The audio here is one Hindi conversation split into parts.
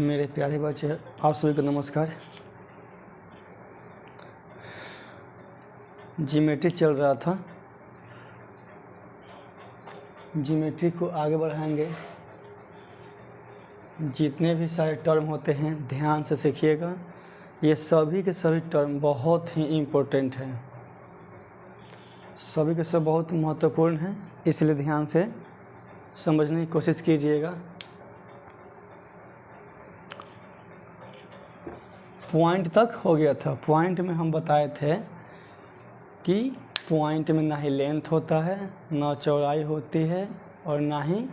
मेरे प्यारे बच्चे, आप सभी को नमस्कार। ज्योमेट्री चल रहा था, ज्योमेट्री को आगे बढ़ाएंगे। जितने भी सारे टर्म होते हैं ध्यान से सीखिएगा, ये सभी के सभी टर्म बहुत ही इम्पोर्टेंट हैं, सभी के सब बहुत महत्वपूर्ण हैं, इसलिए ध्यान से समझने की कोशिश कीजिएगा। पॉइंट तक हो गया था। पॉइंट में हम बताए थे कि पॉइंट में ना ही लेंथ होता है, ना चौड़ाई होती है और ना ही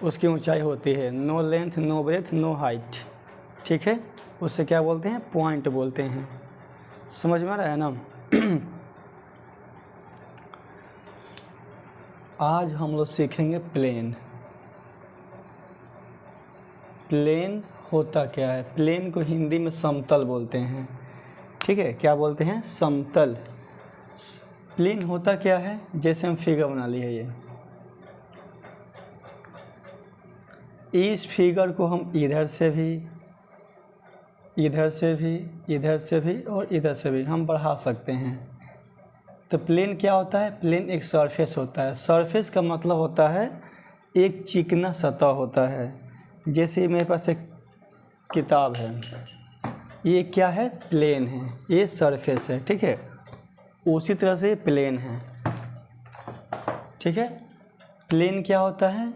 उसकी ऊंचाई होती है। No length, no breadth, no height. ठीक है, उससे क्या बोलते हैं? पॉइंट बोलते हैं। समझ में आ रहा है ना? आज हम लोग सीखेंगे प्लेन। प्लेन होता क्या है? प्लेन को हिंदी में समतल बोलते हैं। ठीक है, क्या बोलते हैं? समतल। प्लेन होता क्या है? जैसे हम फिगर बना लिए है, इस फिगर को हम इधर से भी, इधर से भी, इधर से भी और इधर से भी हम बढ़ा सकते हैं। तो प्लेन क्या होता है? प्लेन एक सरफेस होता है। सरफेस का मतलब होता है एक चिकना सतह होता है। जैसे मेरे पास एक किताब है, ये क्या है? प्लेन है, ये सरफेस है। ठीक है, उसी तरह से प्लेन है। ठीक है, प्लेन क्या होता है?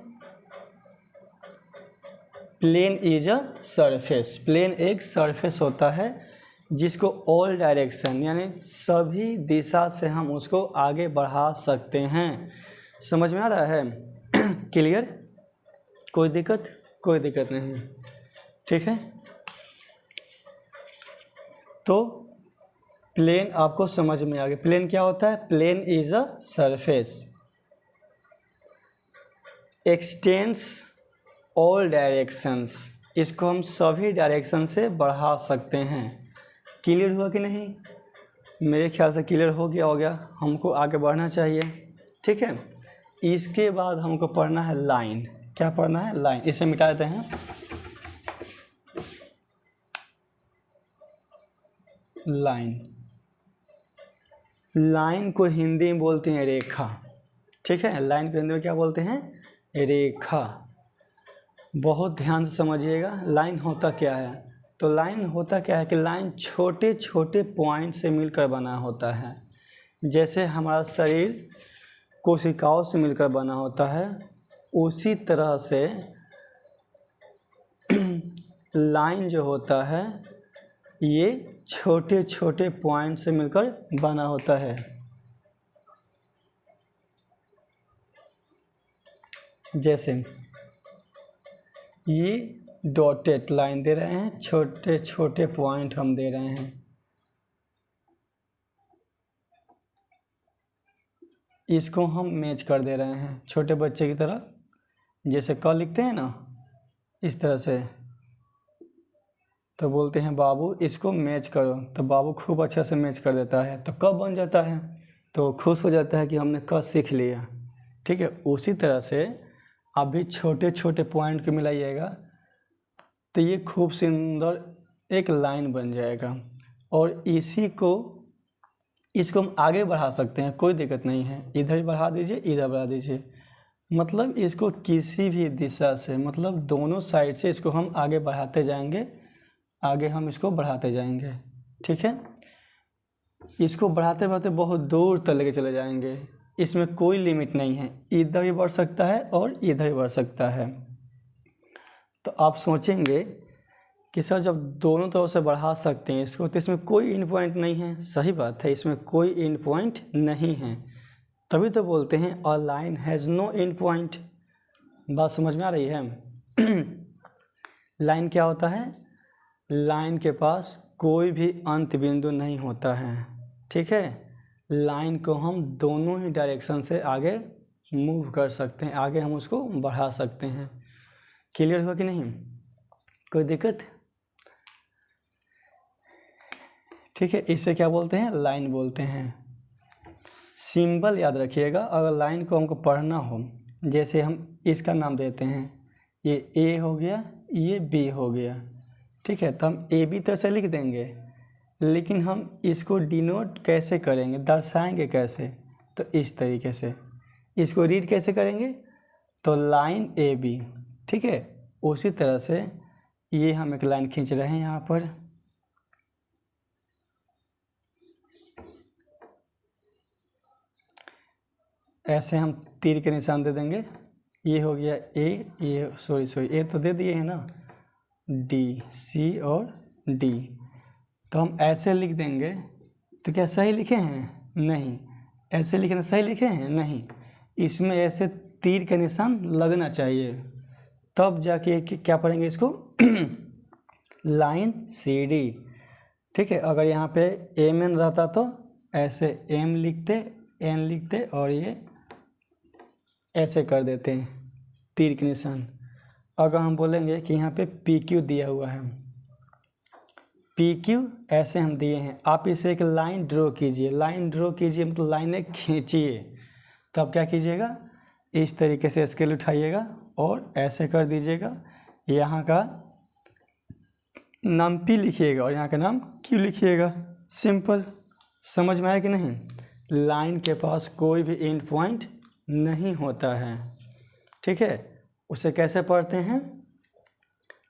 Plane is a surface. Plane एक सरफेस होता है जिसको ऑल डायरेक्शन यानी सभी दिशा से हम उसको आगे बढ़ा सकते हैं। समझ में आ रहा है? क्लियर? कोई दिक्कत? कोई दिक्कत नहीं। ठीक है, तो प्लेन आपको समझ में आ गया। प्लेन क्या होता है? Plane is a surface, extends all directions. इसको हम सभी डायरेक्शन से बढ़ा सकते हैं। क्लियर हुआ कि नहीं? मेरे ख्याल से क्लियर हो गया। हमको आगे बढ़ना चाहिए। ठीक है, इसके बाद हमको पढ़ना है लाइन। क्या पढ़ना है? लाइन। इसे मिटा देते हैं। लाइन, लाइन को हिंदी में बोलते हैं रेखा। ठीक है, लाइन को हिंदी में क्या बोलते हैं? रेखा। बहुत ध्यान से समझिएगा, लाइन होता क्या है। तो लाइन होता क्या है कि लाइन छोटे छोटे पॉइंट से मिलकर बना होता है। जैसे हमारा शरीर कोशिकाओं से मिलकर बना होता है, उसी तरह से लाइन जो होता है ये छोटे छोटे पॉइंट से मिलकर बना होता है। जैसे ये डॉटेड लाइन दे रहे हैं, छोटे छोटे पॉइंट हम दे रहे हैं। इसको हम मैच कर दे रहे हैं छोटे बच्चे की तरह। जैसे क लिखते हैं ना, इस तरह से, तो बोलते हैं बाबू इसको मैच करो, तो बाबू खूब अच्छा से मैच कर देता है, तो क बन जाता है, तो खुश हो जाता है कि हमने क सीख लिया। ठीक है, उसी तरह से आप भी छोटे छोटे पॉइंट को मिलाइएगा तो ये खूब सुंदर एक लाइन बन जाएगा। और इसको हम आगे बढ़ा सकते हैं, कोई दिक्कत नहीं है। इधर भी बढ़ा दीजिए, इधर बढ़ा दीजिए, मतलब इसको किसी भी दिशा से, मतलब दोनों साइड से इसको हम आगे बढ़ाते जाएंगे, आगे हम इसको बढ़ाते जाएंगे। ठीक है, इसको बढ़ाते बढ़ाते बहुत दूर तक लेके चले जाएंगे। इसमें कोई लिमिट नहीं है, इधर भी बढ़ सकता है और इधर भी बढ़ सकता है। तो आप सोचेंगे कि सर जब दोनों तरफ से बढ़ा सकते हैं इसको, तो इसमें कोई एंड पॉइंट नहीं है। सही बात है, इसमें कोई एंड पॉइंट नहीं है, तभी तो बोलते हैं a line has no end point. बात समझ में आ रही है? लाइन क्या होता है? लाइन के पास कोई भी अंत बिंदु नहीं होता है। ठीक है, लाइन को हम दोनों ही डायरेक्शन से आगे मूव कर सकते हैं, आगे हम उसको बढ़ा सकते हैं। क्लियर हुआ कि नहीं? कोई दिक्कत? ठीक है, इसे क्या बोलते हैं? लाइन बोलते हैं। सिंबल याद रखिएगा, अगर लाइन को हमको पढ़ना हो, जैसे हम इसका नाम देते हैं, ये ए हो गया, ये बी हो गया, ठीक है। तो हम ए बी तो ऐसे लिख देंगे, लेकिन हम इसको डिनोट कैसे करेंगे, दर्शाएंगे कैसे, तो इस तरीके से। इसको रीड कैसे करेंगे, तो लाइन ए बी, ठीक है। उसी तरह से ये हम एक लाइन खींच रहे हैं यहाँ पर, ऐसे हम तीर के निशान दे देंगे। ये हो गया ए, ये सॉरी ए तो दे दिए हैं ना, डी, सी और डी। तो हम ऐसे लिख देंगे, तो क्या सही लिखे हैं, नहीं। ऐसे लिखना सही लिखे हैं, नहीं। इसमें ऐसे तीर का निशान लगना चाहिए, तब जाके क्या पढ़ेंगे इसको लाइन सी डी, ठीक है। अगर यहाँ पे एम एन रहता तो ऐसे एम लिखते, एन लिखते और ये ऐसे कर देते हैं तीर के निशान। अगर हम बोलेंगे कि यहाँ पे पी क्यू दिया हुआ है, पी क्यू ऐसे हम दिए हैं, आप इसे एक लाइन ड्रॉ कीजिए। लाइन ड्रॉ कीजिए मतलब लाइनें खींचिए। तो आप क्या कीजिएगा, इस तरीके से स्केल उठाइएगा और ऐसे कर दीजिएगा। यहाँ का नाम पी लिखिएगा और यहाँ का नाम क्यू लिखिएगा। सिंपल, समझ में आया कि नहीं। लाइन के पास कोई भी एंड पॉइंट नहीं होता है, ठीक है। उसे कैसे पढ़ते हैं,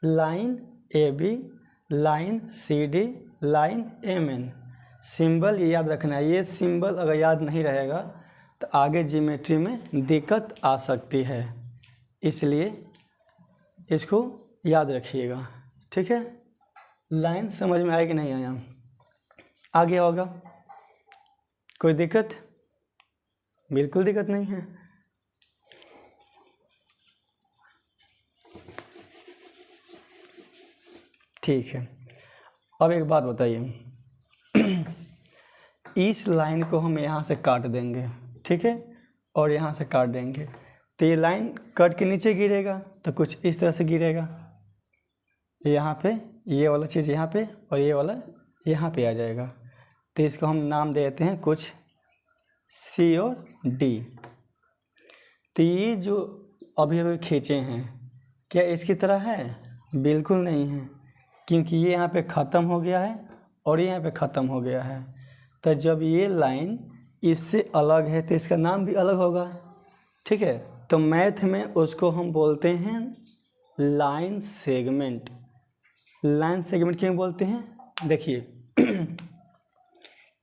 line A B, line C D, line M N. Symbol ये याद रखना है। ये सिंबल अगर याद नहीं रहेगा तो आगे ज्योमेट्री में दिक्कत आ सकती है, इसलिए इसको याद रखिएगा, ठीक है। लाइन समझ में आया कि नहीं आया, आ गया होगा। कोई दिक्कत, बिल्कुल दिक्कत नहीं है। ठीक है, अब एक बात बताइए इस लाइन को हम यहाँ से काट देंगे, ठीक है, और यहाँ से काट देंगे, तो ये लाइन कट के नीचे गिरेगा, तो कुछ इस तरह से गिरेगा। यहाँ पे ये वाला चीज़ यहाँ पे और ये वाला यहाँ पे आ जाएगा। तो इसको हम नाम देते हैं कुछ सी और डी। तो ये जो अभी अभी खींचे हैं, क्या इसकी तरह है, बिल्कुल नहीं है, क्योंकि ये यहाँ पे ख़त्म हो गया है और ये यहाँ पे ख़त्म हो गया है। तो जब ये लाइन इससे अलग है तो इसका नाम भी अलग होगा, ठीक है। तो मैथ में उसको हम बोलते हैं लाइन सेगमेंट। लाइन सेगमेंट क्यों बोलते हैं, देखिए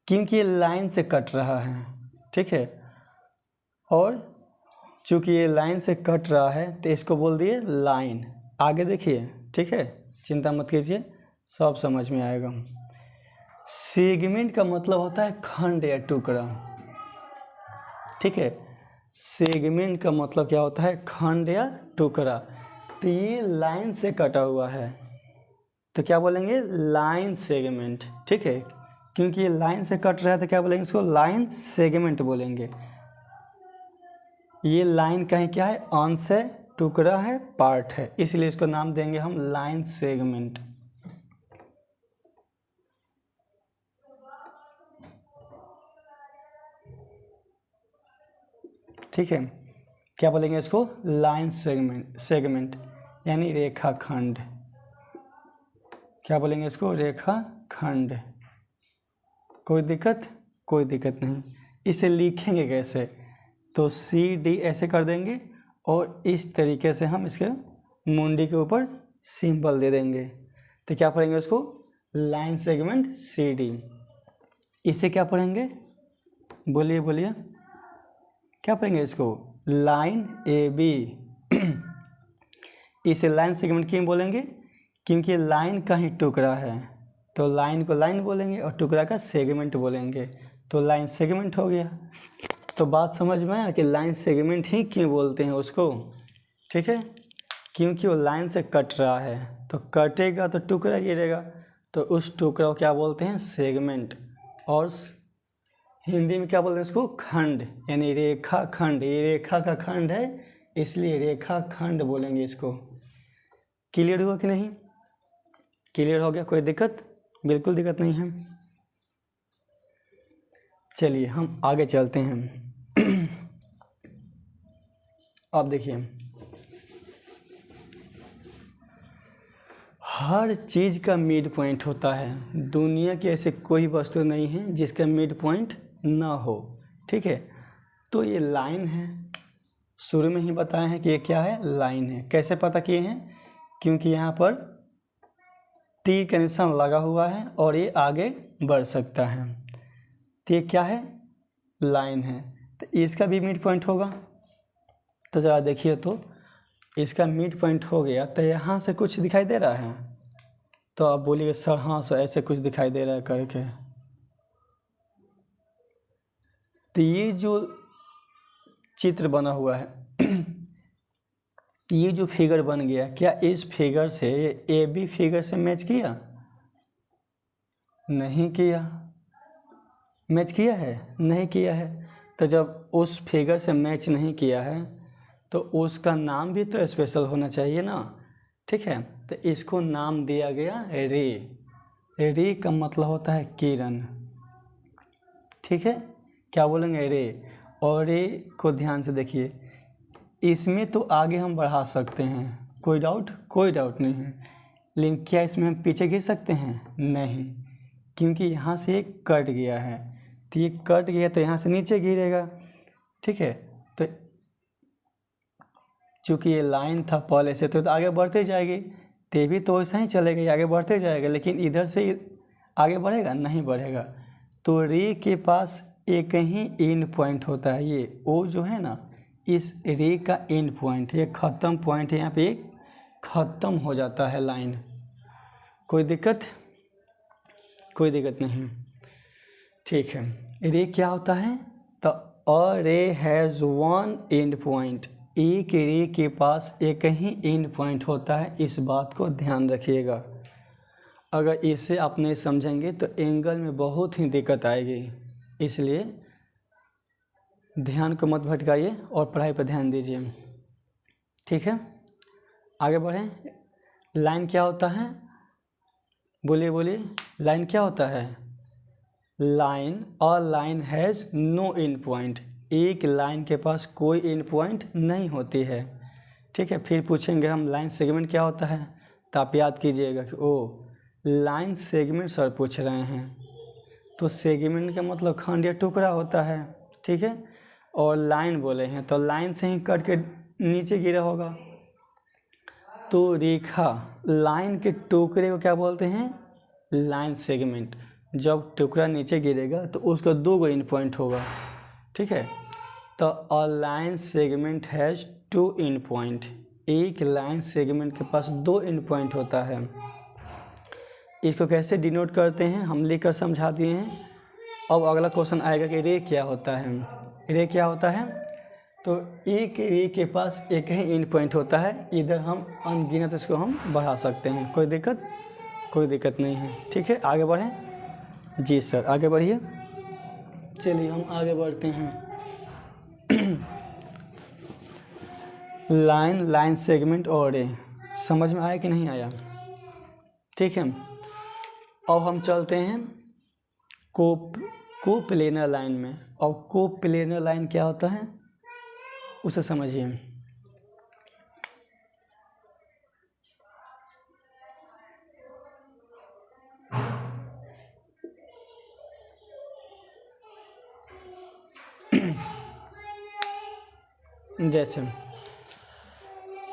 क्योंकि ये लाइन से कट रहा है, ठीक है, और चूँकि ये लाइन से कट रहा है तो इसको बोल दिए लाइन। आगे देखिए, ठीक है, चिंता मत कीजिए, सब समझ में आएगा। सेगमेंट का मतलब होता है खंड या टुकड़ा, ठीक है। सेगमेंट का मतलब क्या होता है, खंड या टुकड़ा। तो ये लाइन से कटा हुआ है तो क्या बोलेंगे, लाइन सेगमेंट, ठीक है। क्योंकि ये लाइन से कट रहा है तो क्या बोलेंगे, इसको लाइन सेगमेंट बोलेंगे। ये लाइन कहीं क्या है, अंश है, टुकड़ा है, पार्ट है, इसलिए इसको नाम देंगे हम लाइन सेगमेंट। ठीक है, क्या बोलेंगे इसको, लाइन सेगमेंट यानी रेखाखंड। क्या बोलेंगे इसको, रेखाखंड। कोई दिक्कत, कोई दिक्कत नहीं। इसे लिखेंगे कैसे, तो सी डी ऐसे कर देंगे और इस तरीके से हम इसके मुंडी के ऊपर सिंबल दे देंगे। तो क्या पढ़ेंगे उसको, लाइन सेगमेंट सी डी। इसे क्या पढ़ेंगे, बोलिए बोलिए, क्या पढ़ेंगे इसको, लाइन ए बी। इसे लाइन सेगमेंट क्यों बोलेंगे, क्योंकि लाइन का ही टुकड़ा है, तो लाइन को लाइन बोलेंगे और टुकड़ा का सेगमेंट बोलेंगे, तो लाइन सेगमेंट हो गया। तो बात समझ में आया कि लाइन सेगमेंट ही क्यों बोलते हैं उसको, ठीक है, क्योंकि वो लाइन से कट रहा है, तो कटेगा तो टुकड़ा गिरेगा, तो उस टुकड़ा को क्या बोलते हैं, सेगमेंट। और हिंदी में क्या बोलते हैं उसको, खंड, यानी रेखा खंड। ये रेखा का खंड है इसलिए रेखा खंड बोलेंगे इसको। क्लियर हुआ कि नहीं, क्लियर हो गया, कोई दिक्कत, बिल्कुल दिक्कत नहीं है। चलिए हम आगे चलते हैं। अब देखिए, हर चीज़ का मिड पॉइंट होता है। दुनिया की ऐसे कोई वस्तु नहीं है जिसका मिड पॉइंट ना हो। ठीक है, तो ये लाइन है, शुरू में ही बताए हैं कि ये क्या है, लाइन है। कैसे पता किए हैं, क्योंकि यहाँ पर तीर का निशान लगा हुआ है और ये आगे बढ़ सकता है। तो ये क्या है, लाइन है। तो इसका भी मिड पॉइंट होगा। तो ज़रा देखिए, तो इसका मिड पॉइंट हो गया, तो यहाँ से कुछ दिखाई दे रहा है। तो आप बोलिए सर हाँ सर ऐसे कुछ दिखाई दे रहा है करके। तो ये जो चित्र बना हुआ है ये जो फिगर बन गया, क्या इस फिगर से ए बी फिगर से मैच किया? नहीं किया। मैच किया है? नहीं किया है। तो जब उस फिगर से मैच नहीं किया है तो उसका नाम भी तो स्पेशल होना चाहिए ना। ठीक है, तो इसको नाम दिया गया रे। रे का मतलब होता है किरण। ठीक है, क्या बोलेंगे, रे। और रे को ध्यान से देखिए, इसमें तो आगे हम बढ़ा सकते हैं, कोई डाउट नहीं है। लेकिन क्या इसमें हम पीछे गिर सकते हैं? नहीं, क्योंकि यहाँ से एक कट गया है। तो ये कट गया तो यहाँ से नीचे गिरेगा। ठीक है, तो चूँकि ये लाइन था पहले से, तो आगे बढ़ते जाएगी। ते भी तो वैसा ही चलेगा, आगे बढ़ते जाएगा। लेकिन इधर से आगे बढ़ेगा? नहीं बढ़ेगा। तो रे के पास एक ही एंड पॉइंट होता है। ये ओ जो है ना, इस रे का एंड पॉइंट, ये ख़त्म पॉइंट है। यहाँ पे ख़त्म हो जाता है लाइन। कोई दिक्कत नहीं। ठीक है, रे क्या होता है, तो अ रे हैज़ वन एंड पॉइंट। एक रे के पास एक ही एंड पॉइंट होता है। इस बात को ध्यान रखिएगा। अगर इसे आप नहीं समझेंगे तो एंगल में बहुत ही दिक्कत आएगी। इसलिए ध्यान को मत भटकाइए और पढ़ाई पर ध्यान दीजिए। ठीक है, आगे बढ़ें। लाइन क्या होता है, बोलिए लाइन क्या होता है? Line, a line has no end point. एक लाइन के पास कोई एंड पॉइंट नहीं होती है। ठीक है, फिर पूछेंगे हम लाइन सेगमेंट क्या होता है, तो आप याद कीजिएगा कि ओ लाइन सेगमेंट सर पूछ रहे हैं। तो सेगमेंट का मतलब खंड या टुकड़ा होता है। ठीक है, और लाइन बोले हैं तो लाइन से ही कट के नीचे गिरा होगा। तो रेखा, लाइन के टुकड़े को क्या बोलते हैं? Line segment. जब टुकड़ा नीचे गिरेगा तो उसका दो एंड पॉइंट होगा। ठीक है, तो a line segment has two end point. एक लाइन सेगमेंट के पास दो एंड पॉइंट होता है। इसको कैसे डिनोट करते हैं हम लिख कर समझा दिए हैं। अब अगला क्वेश्चन आएगा कि रे क्या होता है। रे क्या होता है, तो एक रे के पास एक ही एंड पॉइंट होता है। इधर हम अनगिनत इसको हम बढ़ा सकते हैं, कोई दिक्कत नहीं है। ठीक है, आगे बढ़ें। जी सर, आगे बढ़िए। चलिए हम आगे बढ़ते हैं। लाइन सेगमेंट और रे समझ में आया कि नहीं आया? ठीक है, अब हम चलते हैं कोप्लेनर लाइन में। और कोप्लेनर लाइन क्या होता है उसे समझिए। जैसे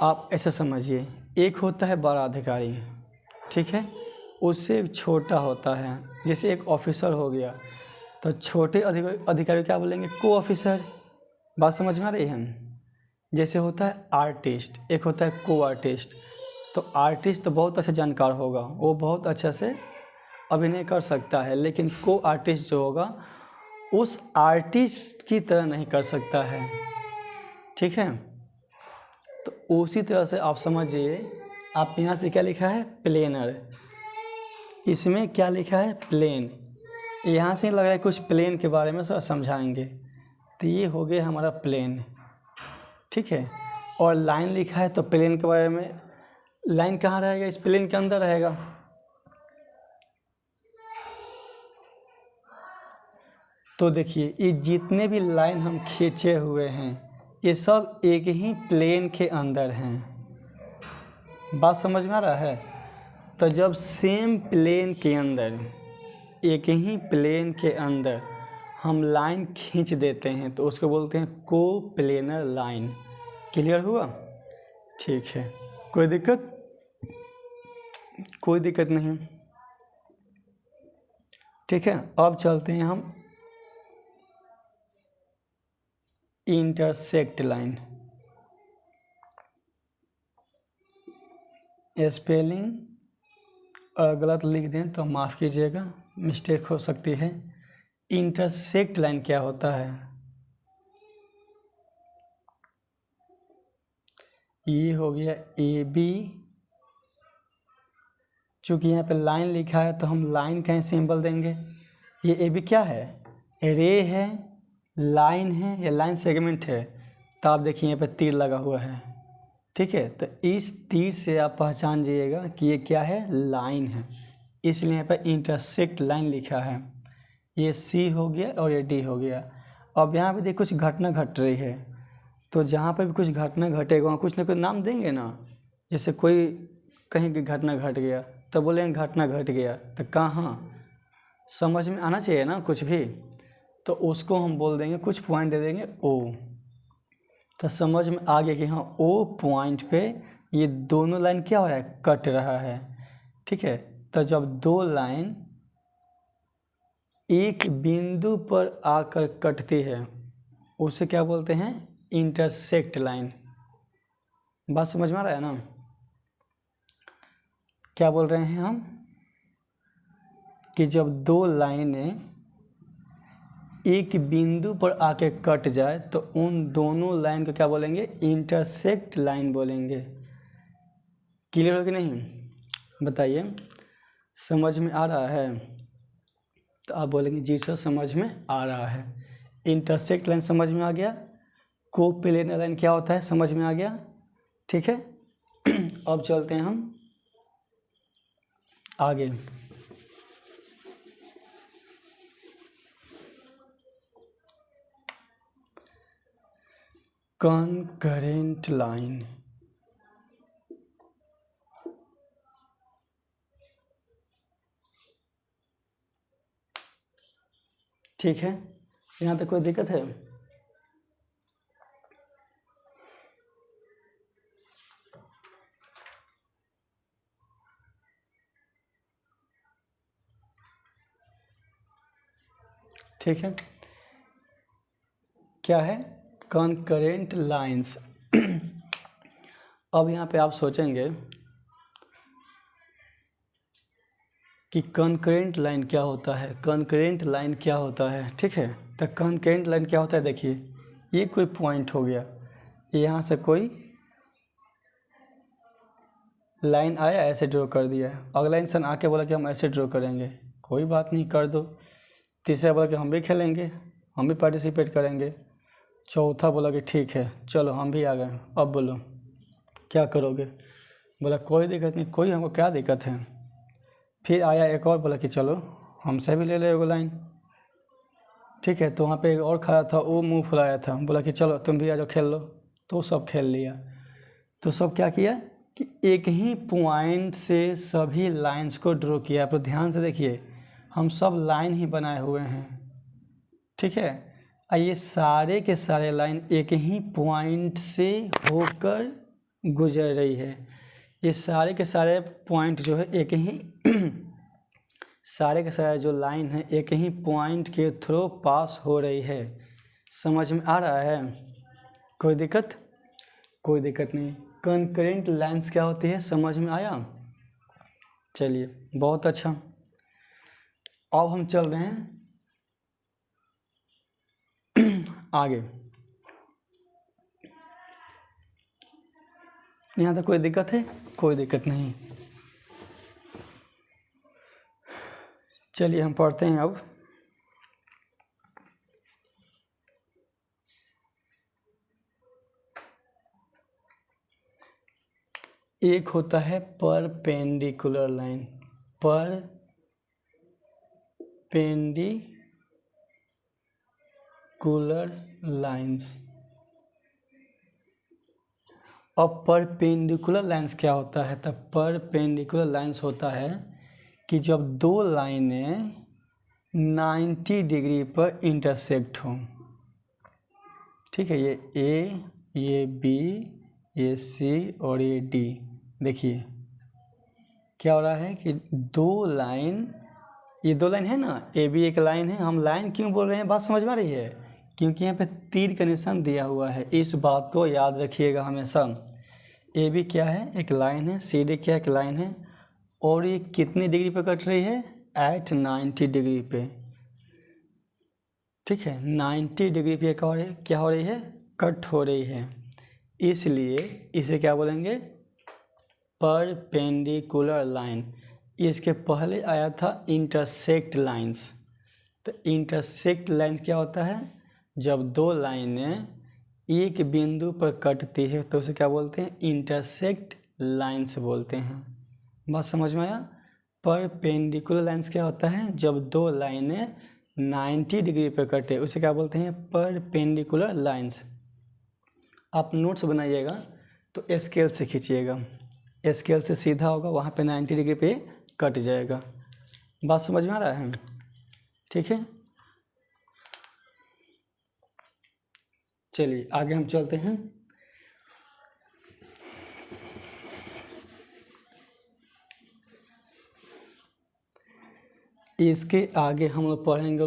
आप ऐसे समझिए, एक होता है बड़ा अधिकारी, ठीक है, उससे एक छोटा होता है। जैसे एक ऑफिसर हो गया, तो छोटे अधिकारी क्या बोलेंगे? को ऑफिसर। बात समझ में आ रही है? जैसे होता है आर्टिस्ट, एक होता है को आर्टिस्ट। तो आर्टिस्ट तो बहुत अच्छा जानकार होगा, वो बहुत अच्छा से अभिनय कर सकता है। लेकिन को आर्टिस्ट जो होगा उस आर्टिस्ट की तरह नहीं कर सकता है। ठीक है, तो उसी तरह से आप समझिए, आप यहाँ से क्या लिखा है? प्लेनर। इसमें क्या लिखा है? प्लेन। यहाँ से लग रहा है कुछ प्लेन के बारे में सर समझाएंगे। तो ये हो गया हमारा प्लेन। ठीक है, और लाइन लिखा है तो प्लेन के बारे में, लाइन कहाँ रहेगा? इस प्लेन के अंदर रहेगा। तो देखिए, ये जितने भी लाइन हम खींचे हुए हैं ये सब एक ही प्लेन के अंदर हैं। बात समझ में आ रहा है? तो जब सेम प्लेन के अंदर, एक ही प्लेन के अंदर हम लाइन खींच देते हैं तो उसको बोलते हैं कोप्लेनर लाइन। क्लियर हुआ? ठीक है, कोई दिक्कत? कोई दिक्कत नहीं। ठीक है, अब चलते हैं हम इंटरसेक्ट लाइन। स्पेलिंग अगर गलत लिख दें तो माफ़ कीजिएगा, मिस्टेक हो सकती है। इंटरसेक्ट लाइन क्या होता है? ये हो गया ए बी, चूँकि यहाँ पे लाइन लिखा है तो हम लाइन का ही सिंबल देंगे। ये ए बी क्या है? रे है, लाइन है या लाइन सेगमेंट है? तो आप देखिए यहाँ पे तीर लगा हुआ है। ठीक है, तो इस तीर से आप पहचान जाइएगा कि ये क्या है, लाइन है, इसलिए यहाँ पर इंटरसेक्ट लाइन लिखा है। ये सी हो गया और ये डी हो गया। अब यहाँ पे देखिए कुछ घटना घट रही है, तो जहाँ पर भी कुछ घटना घटेगा वहाँ कुछ ना कुछ नाम देंगे ना। जैसे कोई कहीं की घटना घट गया तो बोलेंगे घटना घट गया, तो कहाँ समझ में आना चाहिए ना कुछ भी, तो उसको हम बोल देंगे, कुछ पॉइंट दे देंगे ओ, तो समझ में आ गया कि हाँ ओ पॉइंट पे ये दोनों लाइन क्या हो रहा है, कट रहा है। ठीक है, तो जब दो लाइन एक बिंदु पर आकर कटती है उसे क्या बोलते हैं, इंटरसेक्ट लाइन। बात समझ में आ रहा है ना? क्या बोल रहे हैं हम कि जब दो लाइनें एक बिंदु पर आके कट जाए तो उन दोनों लाइन को क्या बोलेंगे, इंटरसेक्ट लाइन बोलेंगे। क्लियर हो कि नहीं? बताइए, समझ में आ रहा है? तो आप बोलेंगे जी सर समझ में आ रहा है। इंटरसेक्ट लाइन समझ में आ गया, कोप्लेनर लाइन क्या होता है समझ में आ गया। ठीक है, अब चलते हैं हम आगे। Concurrent line. ठीक है, यहाँ तक कोई दिक्कत है? ठीक है, क्या है, कॉन्करेंट लाइंस। अब यहाँ पे आप सोचेंगे कि कॉन्करेंट लाइन क्या होता है, कॉन्करेंट लाइन क्या होता है। ठीक है, तो कॉन्करेंट लाइन क्या होता है, देखिए ये कोई पॉइंट हो गया, यहाँ से कोई लाइन आया ऐसे ड्रॉ कर दिया, अगला इंसान आके बोला कि हम ऐसे ड्रॉ करेंगे, कोई बात नहीं कर दो। तीसरा बोला कि हम भी खेलेंगे, हम भी पार्टिसिपेट करेंगे। चौथा बोला कि ठीक है चलो हम भी आ गए, अब बोलो क्या करोगे? बोला कोई दिक्कत नहीं, कोई हमको क्या दिक्कत है। फिर आया एक और बोला कि चलो हमसे भी ले लो एगो लाइन। ठीक है, तो वहाँ पे एक और खड़ा था, वो मुंह फुलाया था, बोला कि चलो तुम भी आ जाओ खेल लो, तो सब खेल लिया। तो सब क्या किया कि एक ही पॉइंट से सभी लाइंस को ड्रॉ किया। तो ध्यान से देखिए, हम सब लाइन ही बनाए हुए हैं। ठीक है, ये सारे के सारे लाइन एक ही पॉइंट से होकर गुजर रही है। ये सारे के सारे पॉइंट जो है एक ही सारे के सारे जो लाइन है एक ही पॉइंट के थ्रू पास हो रही है। समझ में आ रहा है? कोई दिक्कत? कोई दिक्कत नहीं। कॉन्करेंट लाइंस क्या होती है समझ में आया? चलिए बहुत अच्छा। अब हम चल रहे हैं आगे। यहाँ तक कोई दिक्कत है? कोई दिक्कत नहीं। चलिए हम पढ़ते हैं अब। एक होता है परपेंडिकुलर लाइन, परपेंडिकुलर लाइंस। अब परपेंडिकुलर लाइंस क्या होता है? तो परपेंडिकुलर लाइंस होता है कि जब दो लाइनें 90 डिग्री पर इंटरसेक्ट हों। ठीक है, ये बी, ये सी और ये डी। देखिए क्या हो रहा है कि ये दो लाइन है ना, ए बी एक लाइन है। हम लाइन क्यों बोल रहे हैं, बात समझ में आ रही है? क्योंकि यहाँ पे तीर का निशान दिया हुआ है, इस बात को याद रखिएगा हमेशा। ए बी क्या है, एक लाइन है, सी डी क्या एक लाइन है, और ये कितनी डिग्री पे कट रही है? एट 90 डिग्री पे। ठीक है, 90 डिग्री पे क्या हो रही है? कट हो रही है। इसलिए इसे क्या बोलेंगे? Perpendicular line. इसके पहले आया था इंटरसेक्ट लाइंस। तो इंटरसेक्ट लाइन क्या होता है? जब दो लाइनें एक बिंदु पर कटती है तो उसे क्या बोलते हैं? इंटरसेक्ट लाइंस बोलते हैं। बात समझ में आया? परपेंडिकुलर लाइंस क्या होता है? जब दो लाइनें 90 डिग्री पर कटे उसे क्या बोलते हैं? Perpendicular lines. आप नोट्स बनाइएगा तो स्केल से खींचिएगा, स्केल से सीधा होगा, वहाँ पे 90 डिग्री पे कट जाएगा। बात समझ में आ रहा है? ठीक है, चलिए आगे हम चलते हैं। इसके आगे हम लोग पढ़ेंगे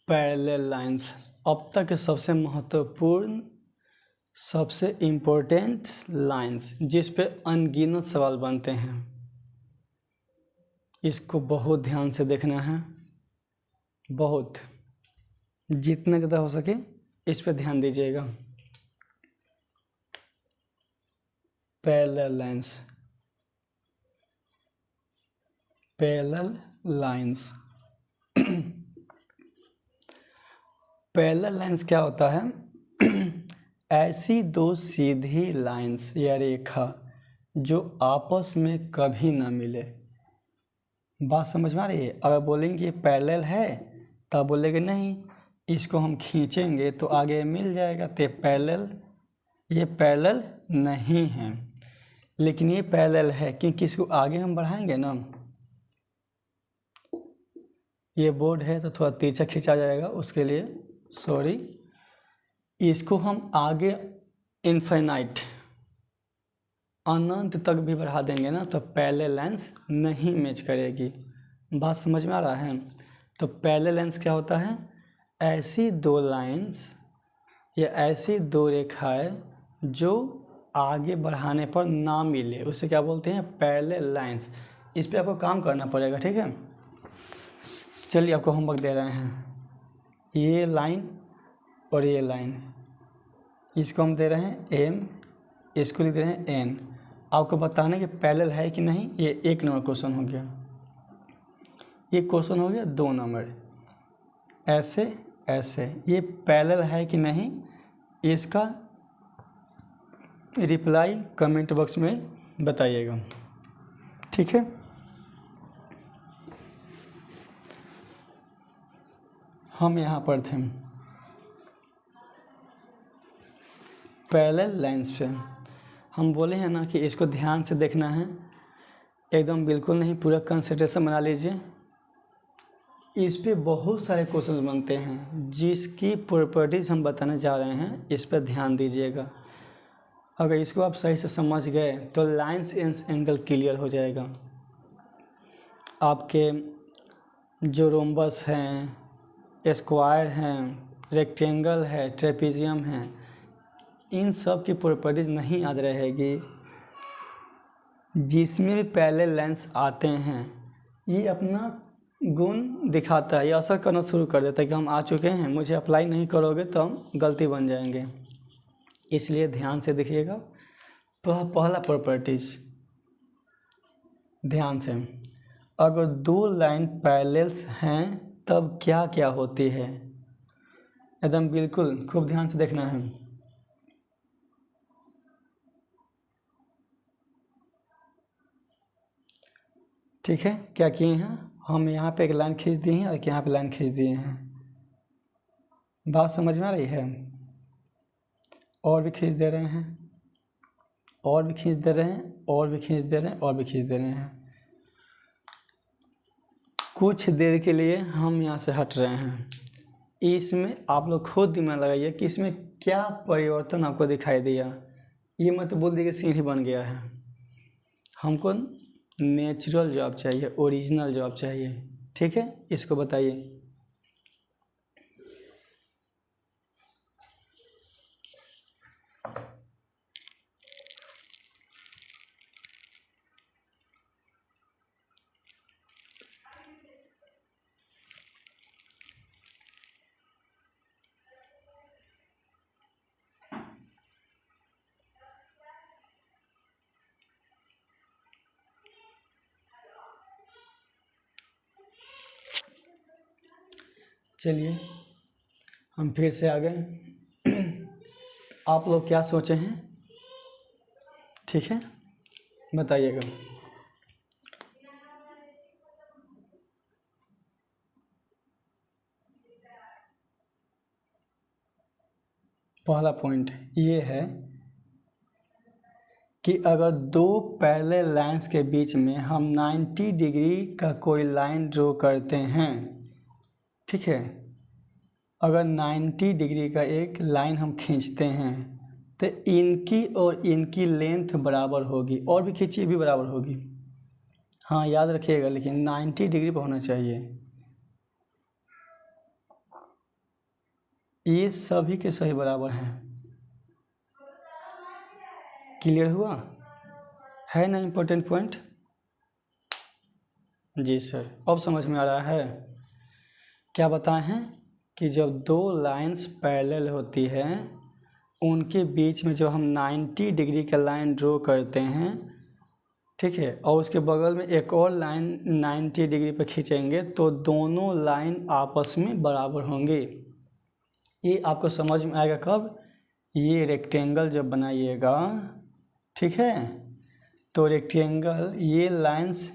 पैरेलल लाइंस। अब तक सबसे महत्वपूर्ण, सबसे इम्पोर्टेंट लाइंस जिस पे अनगिनत सवाल बनते हैं, इसको बहुत ध्यान से देखना है। बहुत, जितना ज़्यादा हो सके इस पे ध्यान दीजिएगा। Parallel lines, parallel lines. Parallel lines क्या होता है? ऐसी दो सीधी लाइंस या रेखा जो आपस में कभी ना मिले। बात समझ में आ रही है? अगर बोलेंगे ये पैरेलल है तब बोलेंगे नहीं, इसको हम खींचेंगे तो आगे मिल जाएगा, तो ये पैरेलल नहीं है। लेकिन ये पैरेलल है क्योंकि इसको आगे हम बढ़ाएंगे ना, ये बोर्ड है तो थोड़ा तिरछा खींचा जाएगा, उसके लिए सॉरी। इसको हम आगे इनफाइनाइट, अनंत तक भी बढ़ा देंगे ना तो पैरेलल लाइंस नहीं मैच करेगी। बात समझ में आ रहा है? तो पैरेलल लाइंस क्या होता है? ऐसी दो लाइंस या ऐसी दो रेखाएं जो आगे बढ़ाने पर ना मिले उसे क्या बोलते हैं? Parallel lines. इस पे आपको काम करना पड़ेगा, ठीक है? चलिए आपको होमवर्क दे रहे हैं। ये लाइन और ये लाइन, इसको हम दे रहे हैं एम, इसको लिख रहे हैं एन। आपको बताने कि पैरेलल है कि नहीं। ये 1 नंबर क्वेश्चन हो गया, ये क्वेश्चन हो गया 2 नंबर। ऐसे ऐसे ये पैरेलल है कि नहीं, इसका रिप्लाई कमेंट बॉक्स में बताइएगा, ठीक है? हम यहाँ पर थे पैरेलल लाइंस पे। हम बोले हैं ना कि इसको ध्यान से देखना है, एकदम बिल्कुल नहीं, पूरा कंसंट्रेशन बना लीजिए। इस पे बहुत सारे क्वेश्चन बनते हैं जिसकी प्रॉपर्टीज हम बताने जा रहे हैं, इस पर ध्यान दीजिएगा। अगर इसको आप सही से समझ गए तो लाइंस एंगल क्लियर हो जाएगा। आपके जो रोम्बस हैं, स्क्वायर हैं, रेक्टेंगल है, ट्रेपीजियम है, इन सब की प्रॉपर्टीज नहीं याद रहेगी। जिसमें भी पैरेलल लाइंस आते हैं ये अपना गुण दिखाता है, ये असर करना शुरू कर देता है कि हम आ चुके हैं, मुझे अप्लाई नहीं करोगे तो हम गलती बन जाएंगे। इसलिए ध्यान से देखिएगा। पहला प्रॉपर्टीज ध्यान से, अगर दो लाइन पैरेलल्स हैं तब क्या क्या होती है, एकदम बिल्कुल खूब ध्यान से देखना है। ठीक है, क्या किए हैं हम? यहाँ पे एक लाइन खींच दिए हैं और यहाँ पे लाइन खींच दिए हैं। बात समझ में आ रही है? और भी खींच दे रहे हैं। और भी खींच दे रहे हैं, और भी खींच दे रहे हैं, और भी खींच दे रहे हैं। कुछ देर के लिए हम यहाँ से हट रहे हैं। इसमें आप लोग खुद दिमाग लगाइए कि इसमें क्या परिवर्तन आपको दिखाई दिया। ये मत बोल दिए कि सीढ़ी बन गया है। हमको नेचुरल जॉब चाहिए, ओरिजिनल जॉब चाहिए, ठीक है। इसको बताइए। चलिए हम फिर से आ गए। आप लोग क्या सोचे हैं, ठीक है, बताइएगा। पहला पॉइंट ये है कि अगर दो पैरेलल लाइंस के बीच में हम 90 डिग्री का कोई लाइन ड्रॉ करते हैं, ठीक है, अगर 90 डिग्री का एक लाइन हम खींचते हैं तो इनकी और इनकी लेंथ बराबर होगी, और भी खींचिए भी बराबर होगी। हाँ याद रखिएगा, लेकिन 90 डिग्री पर होना चाहिए। ये सभी के सही बराबर हैं। क्लियर हुआ है ना इम्पोर्टेंट पॉइंट? जी सर, अब समझ में आ रहा है। क्या बताए हैं कि जब दो लाइंस पैरेलल होती है उनके बीच में जो हम 90 डिग्री का लाइन ड्रॉ करते हैं, ठीक है, और उसके बगल में एक और लाइन 90 डिग्री पर खींचेंगे तो दोनों लाइन आपस में बराबर होंगे। ये आपको समझ में आएगा कब? ये रेक्टेंगल जब बनाइएगा, ठीक है, तो रेक्टेंगल ये लाइंस,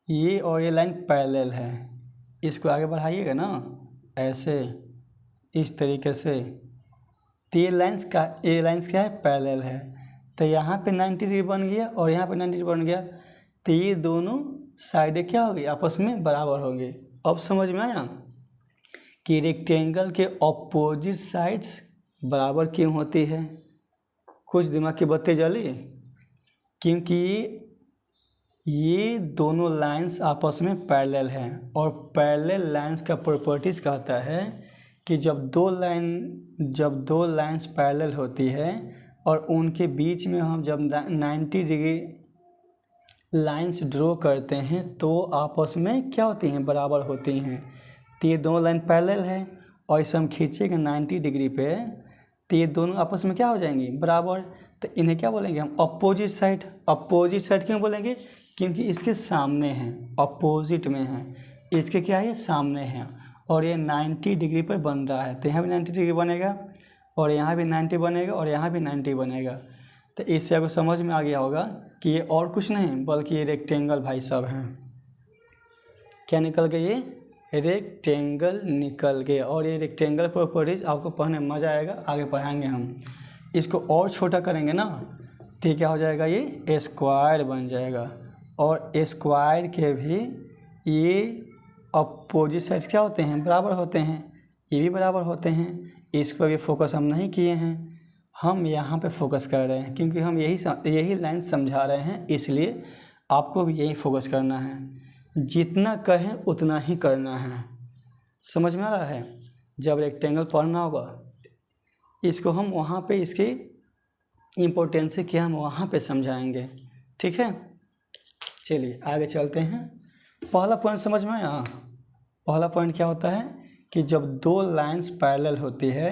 ये और ये लाइन पैरेलल है, इसको आगे बढ़ाइएगा ना ऐसे, इस तरीके से, तो ये लाइंस क्या है? पैरेलल है। तो यहाँ पे 90 डिग्री बन गया और यहाँ पे 90 डिग्री बन गया, तो ये दोनों साइडें क्या होगी? आपस में बराबर होंगे। अब समझ में आया कि रेक्टेंगल के ऑपोजिट साइड्स बराबर क्यों होती है? कुछ दिमाग की बत्ती जली? क्योंकि ये दोनों लाइंस आपस में पैरेलल हैं, और पैरेलल लाइंस का प्रॉपर्टीज़ कहता है कि जब दो लाइंस पैरेलल होती है और उनके बीच में हम जब 90 डिग्री लाइंस ड्रॉ करते हैं तो आपस में क्या होती हैं? बराबर होती हैं। तो ये दोनों लाइन पैरेलल है और इसे हम खींचेंगे 90 डिग्री पे, तो ये दोनों आपस में क्या हो जाएंगी? बराबर। तो इन्हें क्या बोलेंगे हम? Opposite side. अपोजिट साइड क्यों बोलेंगे? क्योंकि इसके सामने हैं, अपोजिट में हैं, इसके क्या है? सामने हैं, और ये 90 डिग्री पर बन रहा है, तो यहाँ भी 90 डिग्री बनेगा और यहाँ भी 90 बनेगा और यहाँ भी 90 बनेगा। तो इससे आपको समझ में आ गया होगा कि ये और कुछ नहीं बल्कि ये रेक्टेंगल भाई साहब हैं। क्या निकल गए? ये रेक्टेंगल निकल गए। और ये रेक्टेंगल प्रॉपर्टीज आपको पढ़ने में मज़ा आएगा, आगे पढ़ाएंगे हम। इसको और छोटा करेंगे ना तो क्या हो जाएगा? ये स्क्वायर बन जाएगा, और स्क्वायर के भी ये अपोजिट साइड्स क्या होते हैं? बराबर होते हैं, ये भी बराबर होते हैं। इस पर भी फोकस हम नहीं किए हैं, हम यहाँ पे फोकस कर रहे हैं क्योंकि हम यही लाइन समझा रहे हैं, इसलिए आपको भी यही फोकस करना है। जितना कहें उतना ही करना है। समझ में आ रहा है? जब रेक्टेंगल पढ़ना होगा इसको हम वहाँ पे इसकी इम्पोर्टेंस क्या हम वहाँ पे समझाएंगे, ठीक है। चलिए आगे चलते हैं। पहला पॉइंट समझ में आया? पहला पॉइंट क्या होता है कि जब दो लाइंस पैरेलल होती है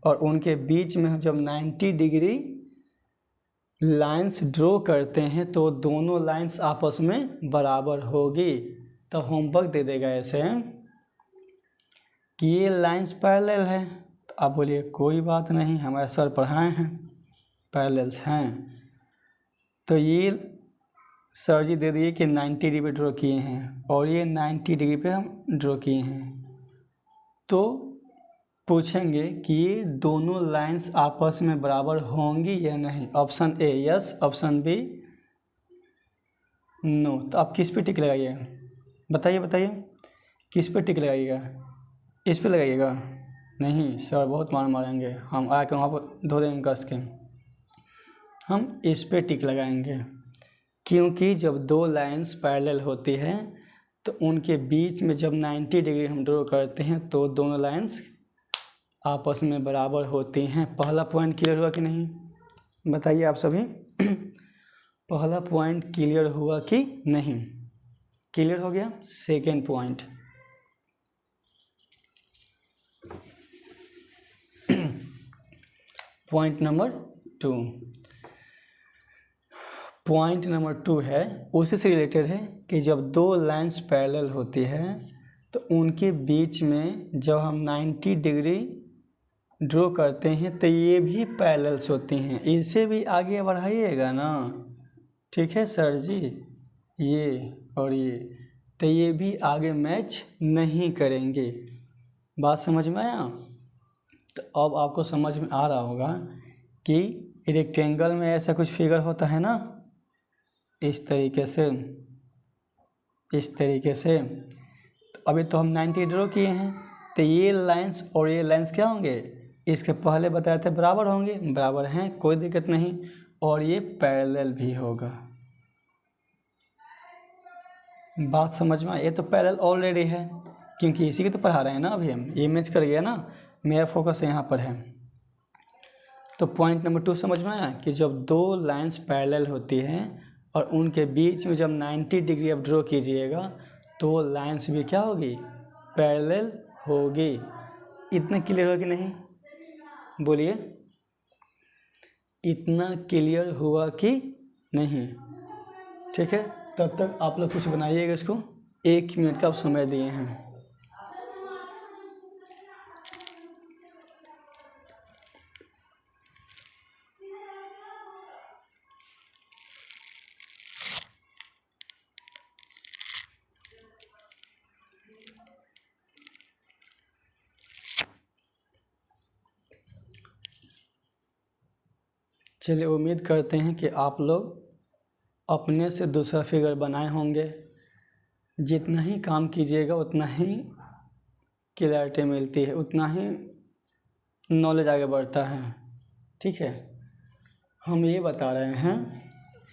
और उनके बीच में जब 90 डिग्री लाइंस ड्रॉ करते हैं तो दोनों लाइंस आपस में बराबर होगी। तो होमवर्क दे देगा ऐसे कि ये लाइंस पैरेलल है, तो आप बोलिए कोई बात नहीं, हमारे सर पढ़ाए हैं पैरेलल्स हैं, तो ये सर जी दे दिए कि 90 डिग्री पे ड्रॉ किए हैं और ये 90 डिग्री पे हम ड्रॉ किए हैं, तो पूछेंगे कि ये दोनों लाइंस आपस में बराबर होंगी या नहीं। Option A yes, option B no. तो आप किस पे टिक लगाइएगा, बताइए बताइए, किस पे टिक लगाइएगा? इस पे लगाइएगा? नहीं सर, बहुत मार मारेंगे, हम आके वहाँ पर धो देंगे कस के। हम इस पे टिक लगाएंगे, क्योंकि जब दो लाइंस पैरेलल होती है तो उनके बीच में जब 90 डिग्री हम ड्रॉ करते हैं तो दोनों लाइंस आपस में बराबर होती हैं। पहला पॉइंट क्लियर हुआ कि नहीं, बताइए आप सभी। पहला पॉइंट क्लियर हुआ कि नहीं? क्लियर हो गया। Second point, point number 2। Point number 2 है, उसी से रिलेटेड है कि जब दो लाइंस पैरेलल होती है तो उनके बीच में जब हम 90 डिग्री ड्रॉ करते हैं तो ये भी पैरेलल्स होती हैं। इसे भी आगे बढ़ाइएगा ना, ठीक है सर जी। ये और ये, तो ये भी आगे मैच नहीं करेंगे। बात समझ में आया? तो अब आपको समझ में आ रहा होगा कि रेक्टेंगल में ऐसा कुछ फिगर होता है ना, इस तरीके से, इस तरीके से। तो अभी तो हम 90 ड्रॉ किए हैं, तो ये लाइंस और ये लाइंस क्या होंगे? इसके पहले बताए थे बराबर होंगे, बराबर हैं, कोई दिक्कत नहीं। और ये पैरेलल भी होगा। बात समझ में? ये तो पैरेलल ऑलरेडी है, क्योंकि इसी की तो पढ़ा रहे हैं ना अभी हम। ये मैच कर गया ना, मेरा फोकस यहाँ पर है। तो पॉइंट नंबर 2 समझ में आया कि जब दो लाइंस पैरेलल होती हैं और उनके बीच में जब 90 डिग्री आप ड्रॉ कीजिएगा तो लाइंस भी क्या होगी? पैरेलल होगी। इतना क्लियर हो कि नहीं, बोलिए? इतना क्लियर हुआ कि नहीं? ठीक है, तब तक आप लोग कुछ बनाइएगा इसको। 1 मिनट का आप समय दिए हैं। चलिए, उम्मीद करते हैं कि आप लोग अपने से दूसरा फिगर बनाए होंगे। जितना ही काम कीजिएगा उतना ही क्लैरिटी मिलती है, उतना ही नॉलेज आगे बढ़ता है। ठीक है, हम ये बता रहे हैं,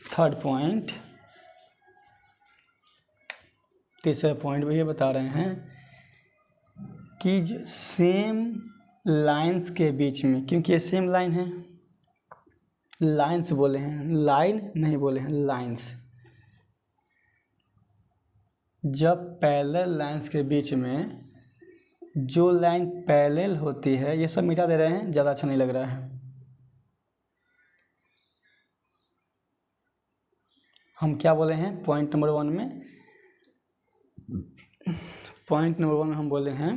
थर्ड पॉइंट, तीसरा पॉइंट में ये बता रहे हैं कि सेम लाइंस के बीच में, क्योंकि ये सेम लाइन है, लाइंस बोले हैं, लाइन नहीं बोले हैं, लाइंस। जब पैरेलल लाइंस के बीच में जो लाइन पैरेलल होती है, ये सब मिटा दे रहे हैं, ज़्यादा अच्छा नहीं लग रहा है। हम क्या बोले हैं पॉइंट नंबर 1 में? पॉइंट नंबर 1 में हम बोले हैं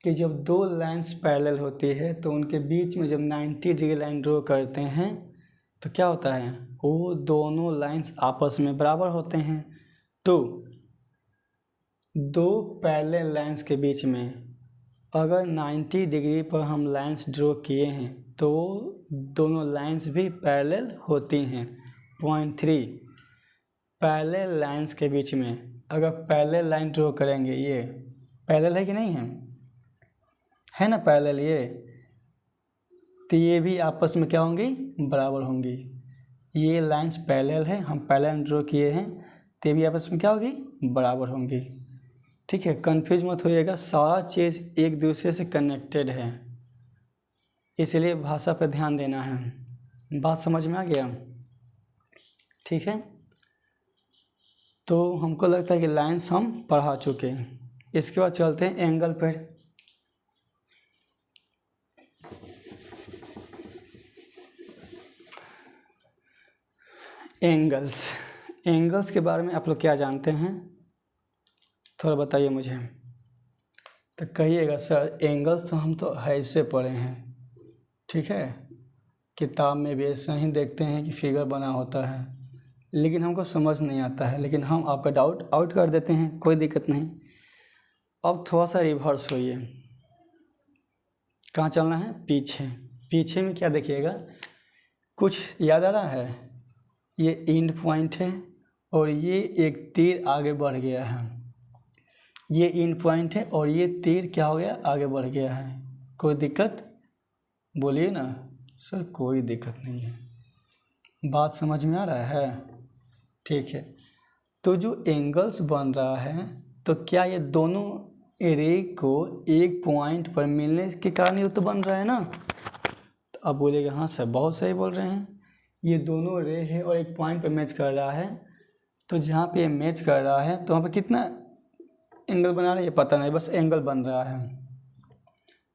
कि जब दो लाइंस पैरेलल होती है तो उनके बीच में जब 90 डिग्री लाइन ड्रॉ करते हैं तो क्या होता है? वो दोनों लाइंस आपस में बराबर होते हैं। तो दो पैरेलल लाइंस के बीच में अगर 90 डिग्री पर हम लाइंस ड्रॉ किए हैं तो दोनों लाइंस भी पैरेलल होती हैं। पॉइंट 3, पैरेलल लाइंस के बीच में अगर पैरेलल लाइन ड्रॉ करेंगे, ये पैरेलल है कि नहीं है ना पैरेलल ये, तो ये भी आपस में क्या होंगी? बराबर होंगी। ये लाइंस पैरेलल है, हम पैरेलल ड्रॉ किए हैं, तो ये भी आपस में क्या होगी? बराबर होंगी। ठीक है, कंफ्यूज मत होइएगा, सारा चीज़ एक दूसरे से कनेक्टेड है, इसलिए भाषा पर ध्यान देना है। बात समझ में आ गया? ठीक है, तो हमको लगता है कि लाइंस हम पढ़ा चुके हैं। इसके बाद चलते हैं एंगल पर। एंगल्स के बारे में आप लोग क्या जानते हैं, थोड़ा बताइए मुझे। तो कहिएगा सर एंगल्स तो हम तो ऐसे पढ़े हैं, ठीक है, किताब में भी ऐसा ही देखते हैं कि फिगर बना होता है, लेकिन हमको समझ नहीं आता है, लेकिन हम आपका डाउट आउट कर देते हैं, कोई दिक्कत नहीं। अब थोड़ा सा रिवर्स होइए, कहाँ चलना है? पीछे। पीछे में क्या देखिएगा, कुछ याद आ रहा है? ये एंड पॉइंट है और ये एक तीर आगे बढ़ गया है। ये एंड पॉइंट है और ये तीर क्या हो गया? आगे बढ़ गया है। कोई दिक्कत? बोलिए ना सर। कोई दिक्कत नहीं है, बात समझ में आ रहा है? ठीक है। तो जो एंगल्स बन रहा है, तो क्या ये दोनों रे को एक पॉइंट पर मिलने के कारण ये तो बन रहा है ना? तो अब बोलेगा हाँ सर बहुत सही बोल रहे हैं, ये दोनों रे है और एक पॉइंट पर मैच कर रहा है। तो जहाँ पे मैच कर रहा है तो वहाँ पे कितना एंगल बना रहा है ये पता नहीं, बस एंगल बन रहा है।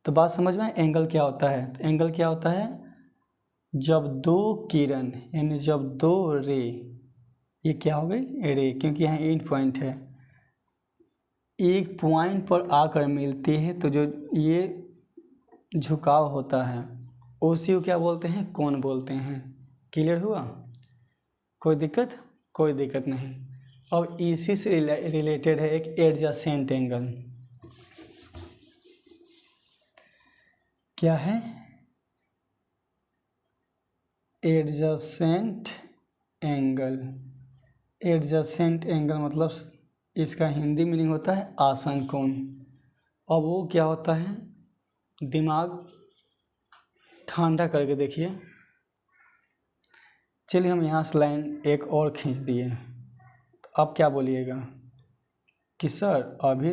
तो बात समझ में? एंगल क्या होता है? तो एंगल क्या होता है? जब दो किरण यानी जब दो रे, ये क्या हो गई? रे, क्योंकि यहाँ एंड पॉइंट है, एक पॉइंट पर आकर मिलती है तो जो ये झुकाव होता है उसी को क्या बोलते हैं? कोण बोलते हैं। क्लियर हुआ? कोई दिक्कत? कोई दिक्कत नहीं। अब इसी से रिलेटेड है एक एडजेसेंट एंगल। क्या है? Adjacent angle. एडजेसेंट एंगल मतलब इसका हिंदी मीनिंग होता है आसन कोण। अब वो क्या होता है? दिमाग ठंडा करके देखिए। चलिए हम यहाँ से लाइन एक और खींच दिए, तो अब क्या बोलिएगा कि सर अभी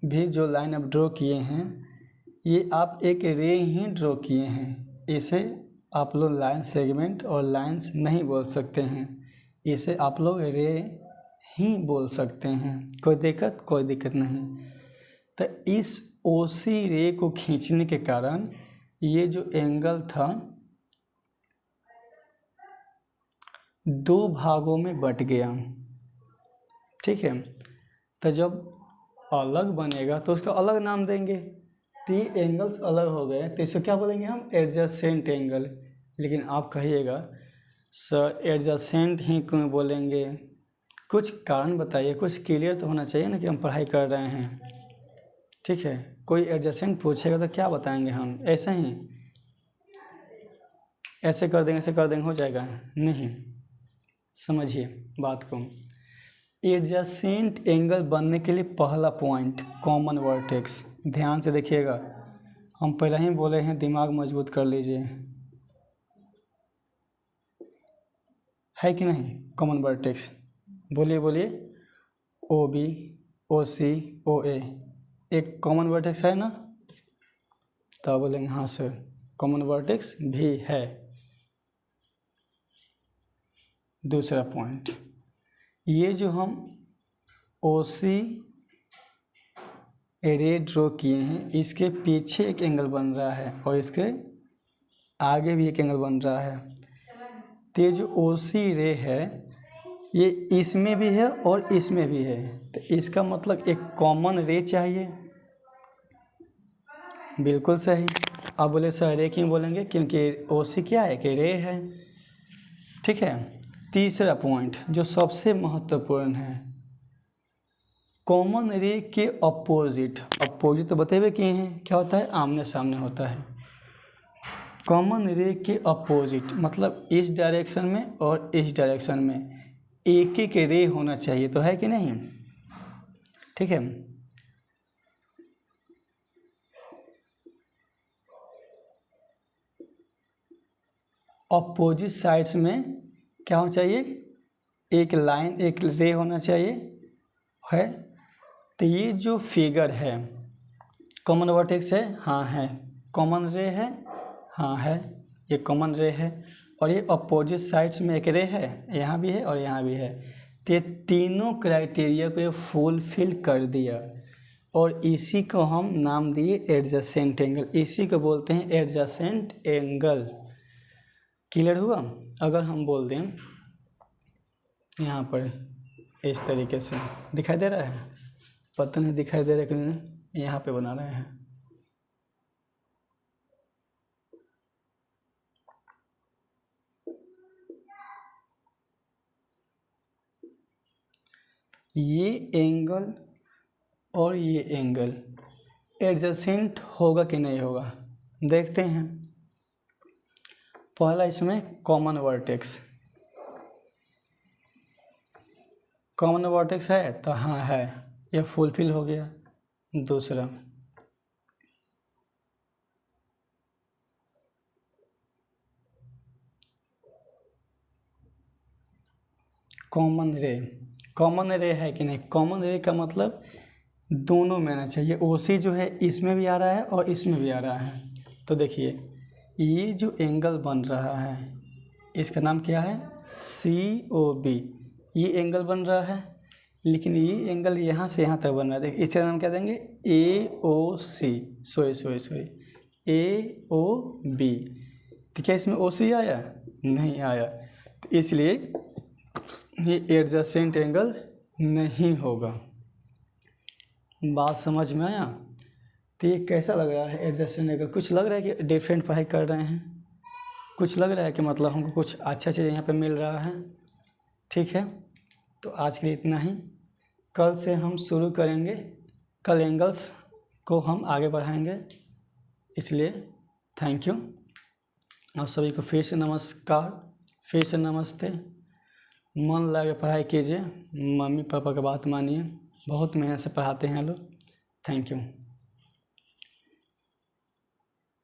भी जो लाइन आप ड्रॉ किए हैं ये आप एक रे ही ड्रॉ किए हैं, इसे आप लोग लाइन सेगमेंट और लाइंस नहीं बोल सकते हैं, इसे आप लोग रे ही बोल सकते हैं। कोई दिक्कत? कोई दिक्कत नहीं। तो इस ओसी रे को खींचने के कारण ये जो एंगल था दो भागों में बट गया। ठीक है। तो जब अलग बनेगा तो उसका अलग नाम देंगे। तो ये एंगल्स अलग हो गए तो इसको क्या बोलेंगे हम? Adjacent angle. लेकिन आप कहिएगा सर एडजेसेंट ही क्यों बोलेंगे? कुछ कारण बताइए, कुछ क्लियर तो होना चाहिए ना कि हम पढ़ाई कर रहे हैं। ठीक है। कोई एडजेसेंट पूछेगा तो क्या बताएंगे हम? ऐसे ही ऐसे कर देंगे, ऐसे कर देंगे, हो जाएगा? नहीं। समझिए बात को। एडजेसेंट एंगल बनने के लिए पहला पॉइंट कॉमन वर्टेक्स। ध्यान से देखिएगा, हम पहले ही बोले हैं दिमाग मजबूत कर लीजिए, है कि नहीं? कॉमन वर्टेक्स बोलिए बोलिए। ओ बी, ओ सी, ओ ए, एक कॉमन वर्टेक्स है ना? तो बोलेंगे हाँ सर कॉमन वर्टेक्स भी है। दूसरा पॉइंट, ये जो हम ओ सी रे ड्रॉ किए हैं इसके पीछे एक एंगल बन रहा है और इसके आगे भी एक एंगल बन रहा है। तो ये जो ओ सी रे है ये इसमें भी है और इसमें भी है, तो इसका मतलब एक कॉमन रे चाहिए। बिल्कुल सही। अब बोले सर रे क्यों बोलेंगे? क्योंकि ओ सी क्या है कि रे है। ठीक है। तीसरा पॉइंट जो सबसे महत्वपूर्ण है, कॉमन रे के अपोजिट। अपोजिट तो बतेबे किए हैं क्या होता है? आमने सामने होता है। कॉमन रे के अपोजिट मतलब इस डायरेक्शन में और इस डायरेक्शन में एक एक रे होना चाहिए, तो है कि नहीं? ठीक है। अपोजिट साइड्स में क्या होना चाहिए? एक लाइन, एक रे होना चाहिए, है? तो ये जो फिगर है कॉमन वर्टेक्स है, हाँ है। कॉमन रे है, हाँ है। ये कॉमन रे है और ये अपोजिट साइड्स में एक रे है, यहाँ भी है और यहाँ भी है। तो ये तीनों क्राइटेरिया को ये फुलफिल कर दिया और इसी को हम नाम दिए एडजेसेंट एंगल। इसी को बोलते हैं एडजेसेंट एंगल। क्लियर हुआ? अगर हम बोल दें यहाँ पर इस तरीके से, दिखाई दे रहा है? पता नहीं दिखाई दे रहा है कि नहीं, यहाँ पे बना रहे हैं। ये एंगल और ये एंगल एडजेसेंट होगा कि नहीं होगा? देखते हैं। पहला इसमें कॉमन वर्टेक्स, कॉमन वर्टेक्स है तो हाँ है, ये फुलफिल हो गया। दूसरा कॉमन रे, कॉमन रे है कि नहीं, कॉमन रे का मतलब दोनों में आना चाहिए। ओसी जो है इसमें भी आ रहा है और इसमें भी आ रहा है। तो देखिए ये जो एंगल बन रहा है इसका नाम क्या है, COB। ये एंगल बन रहा है, लेकिन ये एंगल यहाँ से यहाँ तक बन रहा है। देखिए इसका नाम क्या देंगे, AOC, सॉरी AOB। तो क्या इसमें OC आया, नहीं आया, तो इसलिए ये एडजेसेंट एंगल नहीं होगा। बात समझ में आया। तो ये कैसा लग रहा है एडजेसेंट एंगल, कुछ लग रहा है कि डिफरेंट पढ़ाई कर रहे हैं, कुछ लग रहा है कि मतलब हमको कुछ अच्छा चीज़ यहाँ पे मिल रहा है। ठीक है, तो आज के लिए इतना ही। कल से हम शुरू करेंगे, कल एंगल्स को हम आगे बढ़ाएंगे। इसलिए थैंक यू, आप सभी को फिर से नमस्कार, फिर से नमस्ते। मन लगा के पढ़ाई कीजिए, मम्मी पापा की बात मानिए, बहुत मेहनत से पढ़ाते हैं लोग। Thank you.